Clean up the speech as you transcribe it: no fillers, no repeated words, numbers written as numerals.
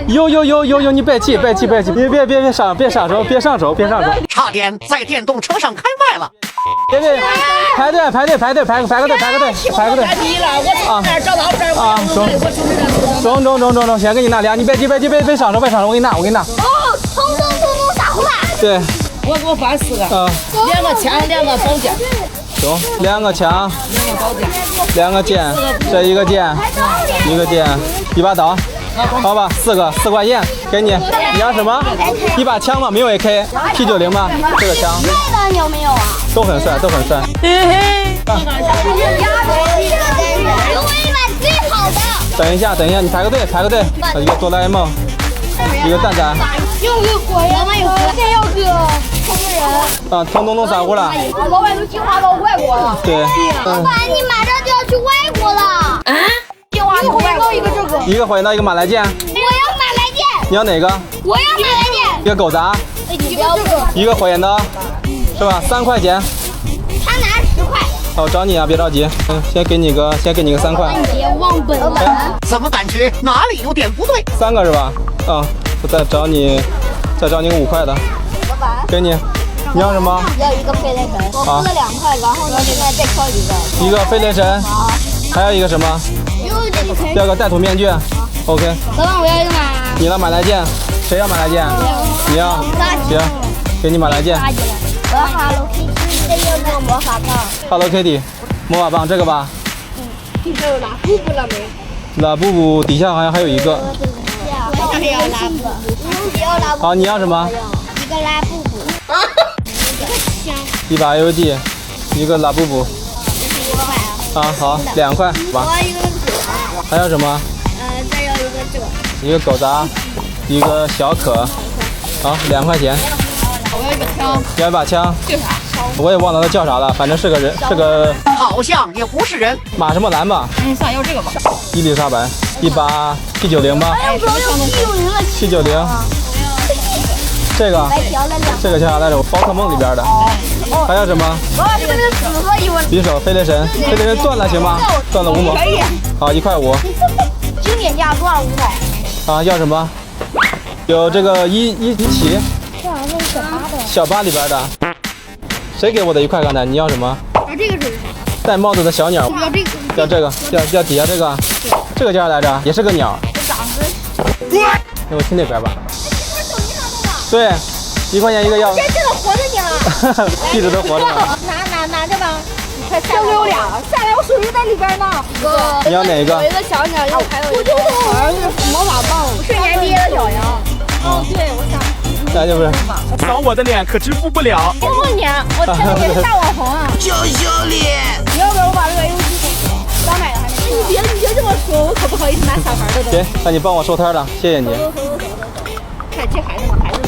有，你别急，你别上手，差点在电动车上开麦了。别，排个队啊！中，先给你拿俩，你别上手，我给你拿。哦，通撒回来。对，我给我发4个。2个枪，2个宝剑。中，2个枪，2个宝剑，2个剑，这1个剑，1个剑，1把刀。好吧，4块钱给你。你要什么？1把枪吗？没有 AK P90吗？这个枪。帅的你有没有啊？都很帅。嘿嘿。给我一把最好的。等一下，你排个队。一个哆啦 A 梦，一个蛋蛋。有个火焰吗？有个通人。啊，通撒乎了。老外都进化到外国了。对。老板，你马上就要去外国了。啊？进化到外国。一个火焰刀，一个马来剑。我要马来剑。你要哪个？我要马来剑。一个狗杂。你不要这个。一个火焰刀，是吧？3块钱。他拿10块。好，找你啊，别着急。先给你个3块。别忘本了。怎么感觉哪里有点不对？3个是吧？我再找你个5块的。老板。给你。你要什么？要一个飞雷神。我付了2块，然后呢，现在再挑一个。一个飞雷神。还有一个什么？要个带土面具。OK。老板，我要一个马。你要马来剑？谁要马来剑？你要？行，给你马来剑。我要 Hello Kitty， 这有个魔法棒。Hello Kitty， 魔法棒这个吧？这有拉布布了没？拉布布底下好像还有一个。我也要拉布布。好，你要什么？一个拉布布。一个枪。一把 AUG， 一个拉布布。啊，好，2块吧。我要一个狗。还有什么？再要一个这个。一个狗杂，一个小可。好，2块钱。我要一把枪。要一把枪。叫啥？我也忘了它叫啥了，反正是个人，是个。好像也不是人。马什么兰吧？算要这个吧。伊丽莎白，一把 P90吧。P90。这个叫啥来着？宝可梦里边的。还有什么？这个紫色一文。匕首飞雷神，飞雷神断了行吗？断了5毛。好，1块5。经典价断了5毛。啊，要什么？有这个一起。这好像是小巴的。小巴里边的。谁给我的1块？刚才你要什么？这个是戴帽子的小鸟。要这个。要这个，要底下这个。这个叫啥来着？也是个鸟。那我去那边吧。对，1块钱一个要。这个活着你了。一直都活着呢。拿着吧。快下来我俩，下来我手机在里边呢。你要哪一个？有一个小鸟，还有一个好像是魔法棒，瞬间憋的小羊。哦，对，我想。那就是。扫我的脸可支付不了。我问你，我这也是大网红啊。求求你！你要不要我把这个 AUG 给你？刚买的还没。你别这么说，我可不好意思拿小孩的。行，那你帮我收摊了，谢谢你。看这孩子嘛，孩子。